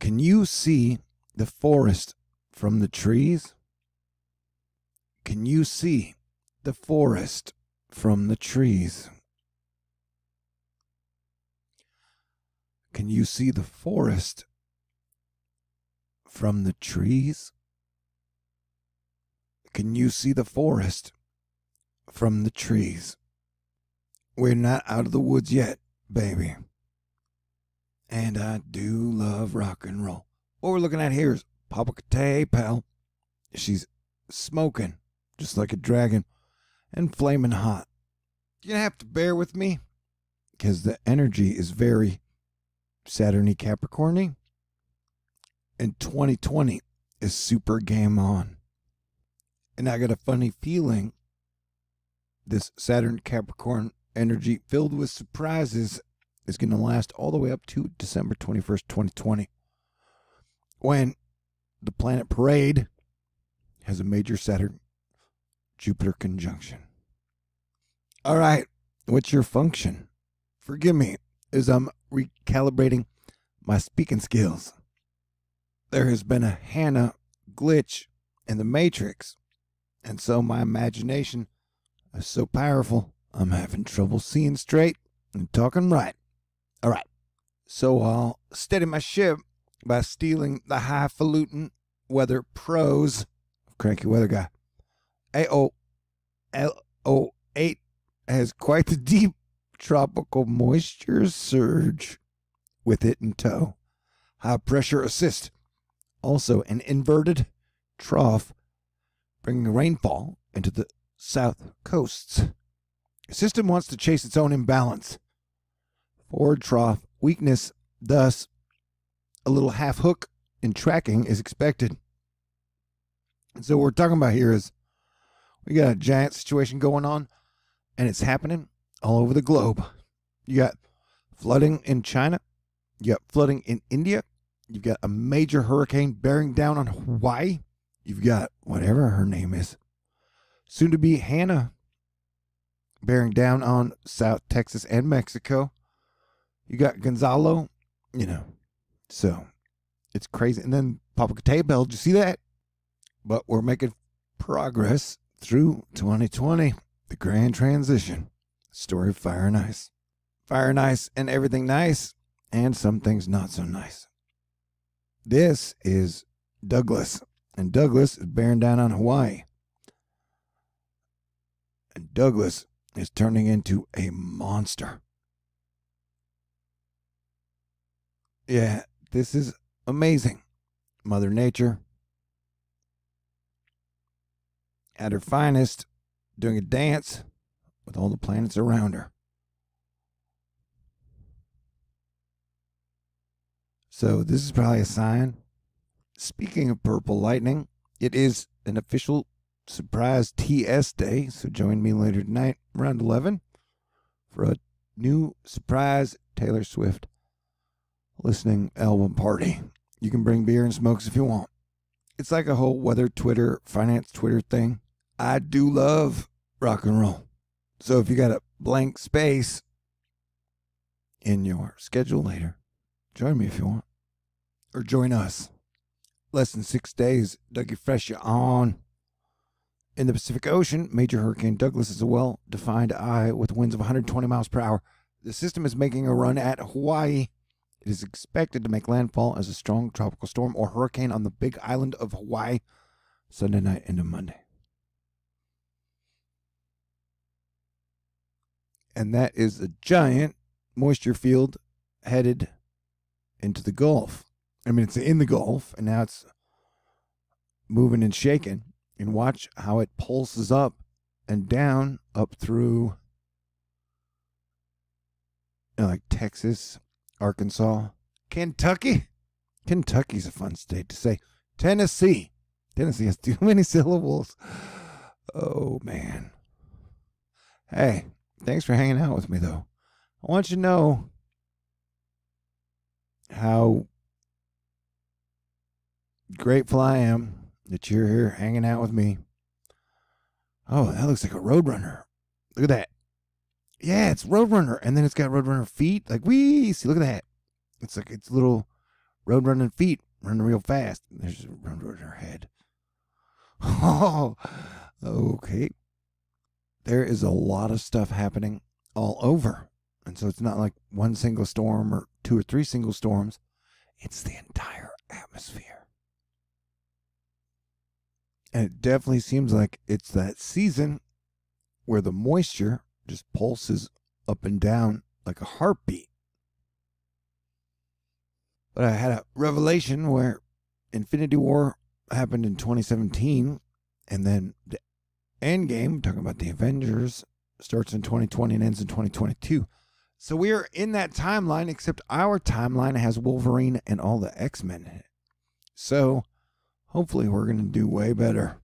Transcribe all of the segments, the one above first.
Can you see the forest from the trees? Can you see the forest from the trees? Can you see the forest from the trees? Can you see the forest from the trees? We're not out of the woods yet, baby. And I do love rock and roll. What we're looking at here is Papa Kate, pal. She's smoking just like a dragon and flaming hot. You're going to have to bear with me because the energy is very Saturn-y Capricorn-y. And 2020 is super game on. And I got a funny feeling this Saturn Capricorn energy filled with surprises is going to last all the way up to December 21st, 2020, when the planet Parade has a major Saturn-Jupiter conjunction. All right, what's your function? Forgive me as I'm recalibrating my speaking skills. There has been a Hannah glitch in the Matrix, and so my imagination is so powerful, I'm having trouble seeing straight and talking right. All right, so I'll steady my ship by stealing the highfalutin weather prose of Cranky Weather Guy. AO8 has quite the deep tropical moisture surge with it in tow. High pressure assist. Also an inverted trough bringing rainfall into the south coasts. The system wants to chase its own imbalance. Forward trough weakness, thus a little half hook in tracking is expected. And so what we're talking about here is we got a giant situation going on, and it's happening all over the globe. You got flooding in China. You got flooding in India. You've got a major hurricane bearing down on Hawaii. You've got whatever her name is, soon to be Hannah, bearing down on South Texas and Mexico. You got Gonzalo, so it's crazy. And then Papa Kate, did you see that? But we're making progress through 2020, the grand transition. Story of fire and ice. Fire and ice and everything nice, and some things not so nice. This is Douglas, and Douglas is bearing down on Hawaii. And Douglas is turning into a monster. Yeah, this is amazing. Mother Nature, at her finest, doing a dance with all the planets around her. So this is probably a sign. Speaking of purple lightning, it is an official surprise TS day, so join me later tonight around 11 for a new surprise Taylor Swift listening album party. You can bring beer and smokes if you want. It's like a whole weather Twitter, finance Twitter thing. I do love rock and roll. So if you got a blank space in your schedule later, join me if you want. Or join us. Less than 6 days, Dougie Fresh you on. In the Pacific Ocean, Major Hurricane Douglas is a well-defined eye with winds of 120 miles per hour. The system is making a run at Hawaii. It is expected to make landfall as a strong tropical storm or hurricane on the big island of Hawaii Sunday night into Monday. And that is a giant moisture field headed into the Gulf. I mean, it's in the Gulf, and now it's moving and shaking. And watch how it pulses up and down, up through like Texas, Arkansas, Kentucky. Kentucky's a fun state to say. Tennessee. Tennessee has too many syllables. Oh, man. Hey, thanks for hanging out with me, though. I want you to know how grateful I am that you're here hanging out with me. Oh, that looks like a Roadrunner. Look at that. Yeah, it's Roadrunner. And then it's got Roadrunner feet. Like, wee. See, look at that. It's like its little road running feet, running real fast. There's a road runner head. Oh, okay. There is a lot of stuff happening all over. And so it's not like one single storm or 2 or 3 single storms. It's the entire atmosphere. And it definitely seems like it's that season where the moisture just pulses up and down like a heartbeat. But I had a revelation where Infinity War happened in 2017, and then the end game, talking about the Avengers, starts in 2020 and ends in 2022. So we are in that timeline, except our timeline has Wolverine and all the X-Men in it. So hopefully we're going to do way better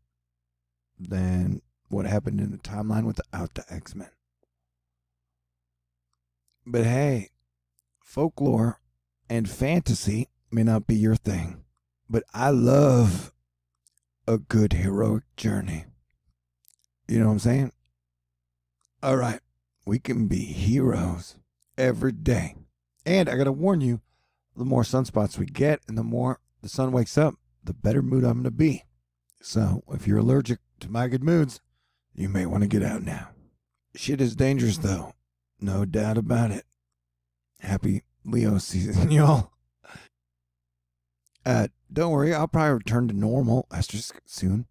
than what happened in the timeline without the X-Men. But hey, folklore and fantasy may not be your thing, but I love a good heroic journey. You know what I'm saying? All right, we can be heroes every day. And I got to warn you, the more sunspots we get and the more the sun wakes up, the better mood I'm going to be. So if you're allergic to my good moods, you may want to get out now. Shit is dangerous, though. No doubt about it. Happy Leo season, y'all. Don't worry, I'll probably return to normal soon.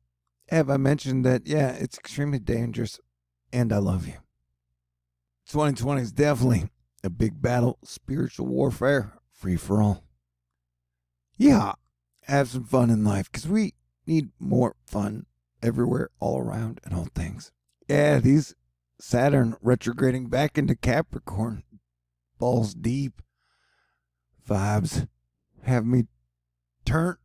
Have I mentioned that, yeah, it's extremely dangerous, and I love you. 2020 is definitely a big battle, spiritual warfare, free for all. Yeah, have some fun in life, because we need more fun everywhere, all around, and all things. Yeah, these Saturn retrograding back into Capricorn, balls deep vibes have me turn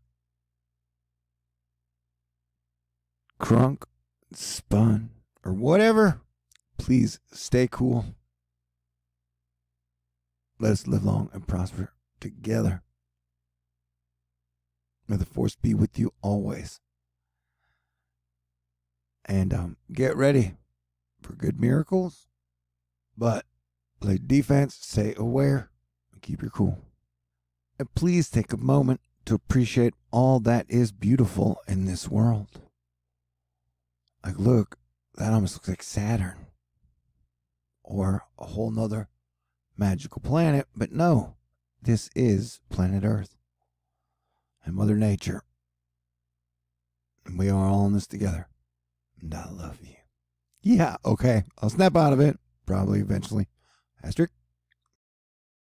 crunk, spun, or whatever. Please stay cool. Let us live long and prosper together. May the force be with you always. And get ready for good miracles, but play defense, stay aware, and keep your cool. And please take a moment to appreciate all that is beautiful in this world. Like, look, that almost looks like Saturn. Or a whole nother magical planet. But no, this is planet Earth. And Mother Nature. And we are all in this together. And I love you. Yeah, okay. I'll snap out of it. Probably eventually. Asterisk.